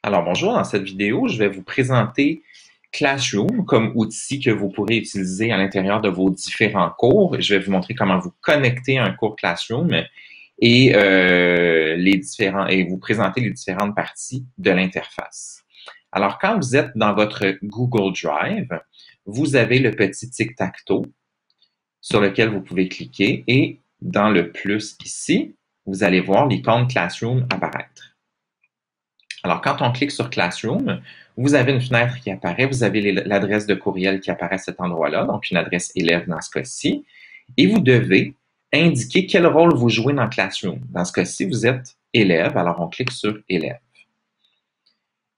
Alors bonjour, dans cette vidéo, je vais vous présenter Classroom comme outil que vous pourrez utiliser à l'intérieur de vos différents cours. Je vais vous montrer comment vous connecter à un cours Classroom et vous présenter les différentes parties de l'interface. Alors quand vous êtes dans votre Google Drive, vous avez le petit tic-tac-toe sur lequel vous pouvez cliquer et dans le plus ici, vous allez voir l'icône Classroom apparaître. Alors, quand on clique sur Classroom, vous avez une fenêtre qui apparaît, vous avez l'adresse de courriel qui apparaît à cet endroit-là, donc une adresse élève dans ce cas-ci, et vous devez indiquer quel rôle vous jouez dans Classroom. Dans ce cas-ci, vous êtes élève, alors on clique sur élève.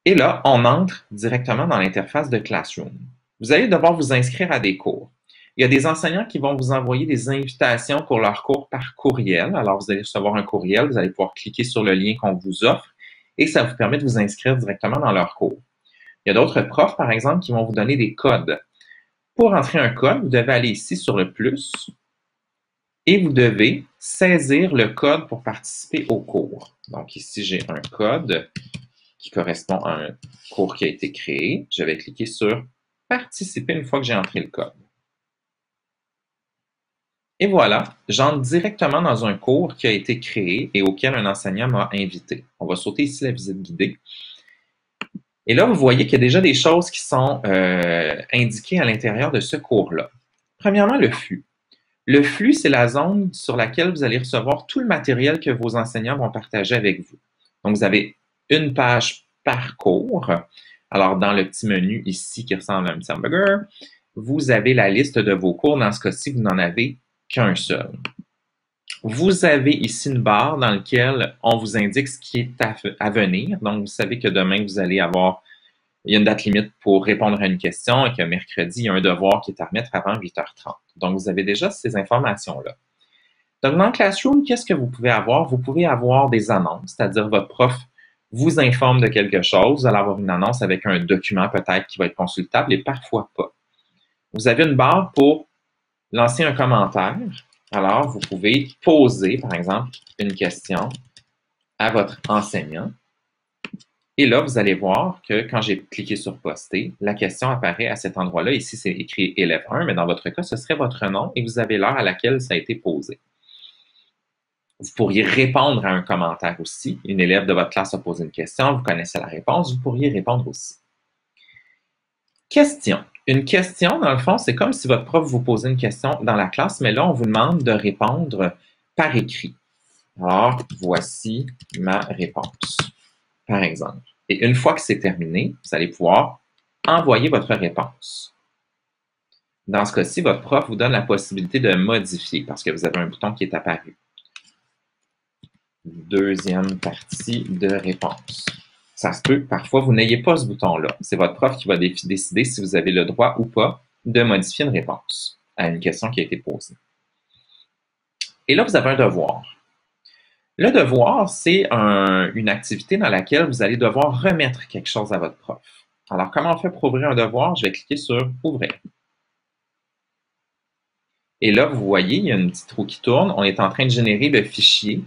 Et là, on entre directement dans l'interface de Classroom. Vous allez devoir vous inscrire à des cours. Il y a des enseignants qui vont vous envoyer des invitations pour leurs cours par courriel. Alors, vous allez recevoir un courriel, vous allez pouvoir cliquer sur le lien qu'on vous offre et ça vous permet de vous inscrire directement dans leur cours. Il y a d'autres profs, par exemple, qui vont vous donner des codes. Pour entrer un code, vous devez aller ici sur le plus et vous devez saisir le code pour participer au cours. Donc ici, j'ai un code qui correspond à un cours qui a été créé. Je vais cliquer sur « Participer » une fois que j'ai entré le code. Et voilà, j'entre directement dans un cours qui a été créé et auquel un enseignant m'a invité. On va sauter ici la visite guidée. Et là, vous voyez qu'il y a déjà des choses qui sont indiquées à l'intérieur de ce cours-là. Premièrement, le flux. Le flux, c'est la zone sur laquelle vous allez recevoir tout le matériel que vos enseignants vont partager avec vous. Donc, vous avez une page par cours. Alors, dans le petit menu ici qui ressemble à un petit hamburger, vous avez la liste de vos cours. Dans ce cas-ci, vous n'en avez qu'un seul. Vous avez ici une barre dans laquelle on vous indique ce qui est à venir. Donc, vous savez que demain, il y a une date limite pour répondre à une question et que mercredi, il y a un devoir qui est à remettre avant 8h30. Donc, vous avez déjà ces informations-là. Donc, dans Classroom, qu'est-ce que vous pouvez avoir? Vous pouvez avoir des annonces, c'est-à-dire votre prof vous informe de quelque chose. Vous allez avoir une annonce avec un document peut-être qui va être consultable et parfois pas. Vous avez une barre pour lancer un commentaire. Alors, vous pouvez poser, par exemple, une question à votre enseignant. Et là, vous allez voir que quand j'ai cliqué sur poster, la question apparaît à cet endroit-là. Ici, c'est écrit élève 1, mais dans votre cas, ce serait votre nom et vous avez l'heure à laquelle ça a été posé. Vous pourriez répondre à un commentaire aussi. Une élève de votre classe a posé une question, vous connaissez la réponse, vous pourriez répondre aussi. Question. Une question, dans le fond, c'est comme si votre prof vous posait une question dans la classe, mais là, on vous demande de répondre par écrit. Alors, voici ma réponse, par exemple. Et une fois que c'est terminé, vous allez pouvoir envoyer votre réponse. Dans ce cas-ci, votre prof vous donne la possibilité de modifier parce que vous avez un bouton qui est apparu. Deuxième partie de réponse. Ça se peut que parfois vous n'ayez pas ce bouton-là. C'est votre prof qui va décider si vous avez le droit ou pas de modifier une réponse à une question qui a été posée. Et là, vous avez un devoir. Le devoir, c'est une activité dans laquelle vous allez devoir remettre quelque chose à votre prof. Alors, comment on fait pour ouvrir un devoir? Je vais cliquer sur « Ouvrir ». Et là, vous voyez, il y a une petite roue qui tourne. On est en train de générer le fichier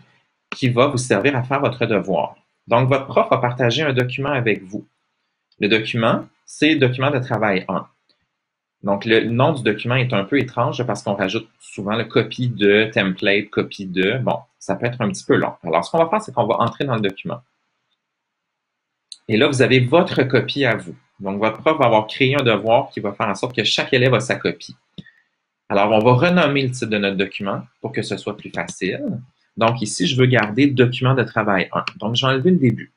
qui va vous servir à faire votre devoir. Donc, votre prof a partagé un document avec vous. Le document, c'est document de travail 1. Donc, le nom du document est un peu étrange parce qu'on rajoute souvent le copie de, template, copie de. Bon, ça peut être un petit peu long. Alors, ce qu'on va faire, c'est qu'on va entrer dans le document. Et là, vous avez votre copie à vous. Donc, votre prof va avoir créé un devoir qui va faire en sorte que chaque élève a sa copie. Alors, on va renommer le titre de notre document pour que ce soit plus facile. Donc, ici, je veux garder document de travail 1. Donc, je vais enlever le début.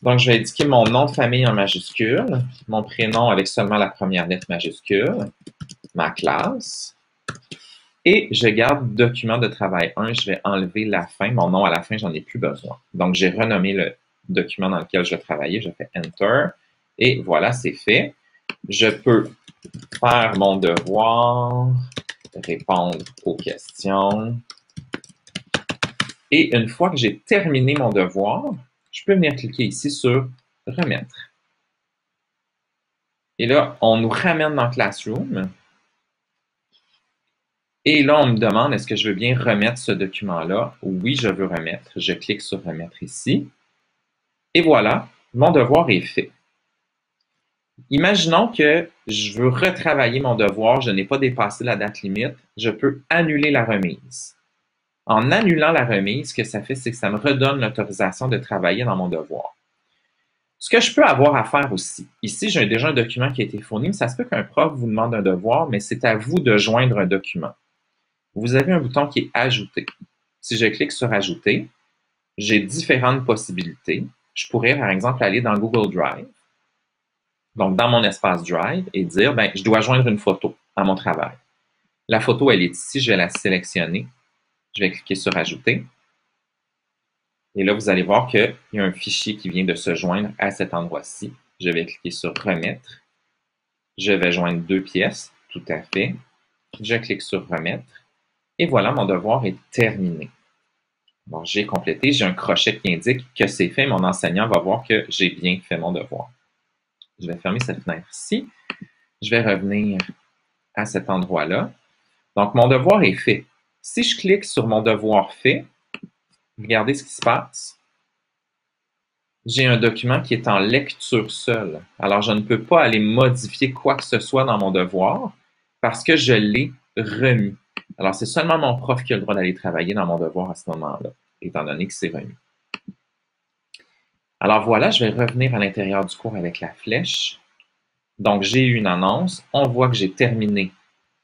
Donc, je vais indiquer mon nom de famille en majuscule, mon prénom avec seulement la première lettre majuscule, ma classe, et je garde document de travail 1. Je vais enlever la fin. Mon nom à la fin, j'en ai plus besoin. Donc, j'ai renommé le document dans lequel je vais travailler. Je fais Enter. Et voilà, c'est fait. Je peux faire mon devoir, répondre aux questions. Et une fois que j'ai terminé mon devoir, je peux venir cliquer ici sur « Remettre ». Et là, on nous ramène dans Classroom. Et là, on me demande, est-ce que je veux bien remettre ce document-là? Oui, je veux remettre. Je clique sur « Remettre » ici. Et voilà, Mon devoir est fait. Imaginons que je veux retravailler mon devoir, je n'ai pas dépassé la date limite, je peux annuler la remise. En annulant la remise, ce que ça fait, c'est que ça me redonne l'autorisation de travailler dans mon devoir. Ce que je peux avoir à faire aussi, ici j'ai déjà un document qui a été fourni, mais ça se peut qu'un prof vous demande un devoir, mais c'est à vous de joindre un document. Vous avez un bouton qui est Ajouter. Si je clique sur Ajouter, j'ai différentes possibilités. Je pourrais, par exemple, aller dans Google Drive, donc dans mon espace Drive, et dire, ben, je dois joindre une photo à mon travail. La photo, elle est ici, je vais la sélectionner. Je vais cliquer sur Ajouter. Et là, vous allez voir qu'il y a un fichier qui vient de se joindre à cet endroit-ci. Je vais cliquer sur Remettre. Je vais joindre 2 pièces, tout à fait. Je clique sur Remettre. Et voilà, mon devoir est terminé. Bon, j'ai complété, j'ai un crochet qui indique que c'est fait. Mon enseignant va voir que j'ai bien fait mon devoir. Je vais fermer cette fenêtre-ci. Je vais revenir à cet endroit-là. Donc, mon devoir est fait. Si je clique sur mon devoir fait, regardez ce qui se passe. J'ai un document qui est en lecture seule. Alors, je ne peux pas aller modifier quoi que ce soit dans mon devoir parce que je l'ai remis. Alors, c'est seulement mon prof qui a le droit d'aller travailler dans mon devoir à ce moment-là, étant donné que c'est remis. Alors voilà, je vais revenir à l'intérieur du cours avec la flèche. Donc, j'ai eu une annonce. On voit que j'ai terminé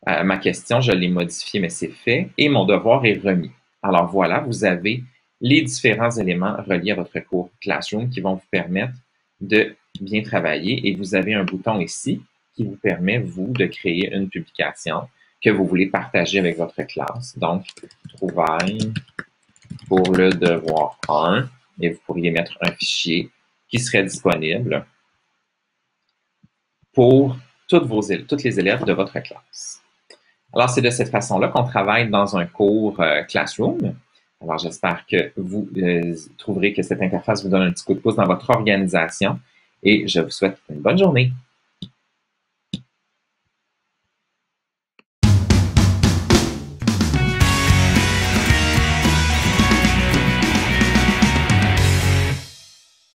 ma question, je l'ai modifiée, mais c'est fait. Et mon devoir est remis. Alors voilà, vous avez les différents éléments reliés à votre cours Classroom qui vont vous permettre de bien travailler. Et vous avez un bouton ici qui vous permet, vous, de créer une publication que vous voulez partager avec votre classe. Donc, trouvailles pour le devoir 1. Et vous pourriez mettre un fichier qui serait disponible pour tous les élèves de votre classe. Alors, c'est de cette façon-là qu'on travaille dans un cours Classroom. Alors, j'espère que vous trouverez que cette interface vous donne un petit coup de pouce dans votre organisation et je vous souhaite une bonne journée.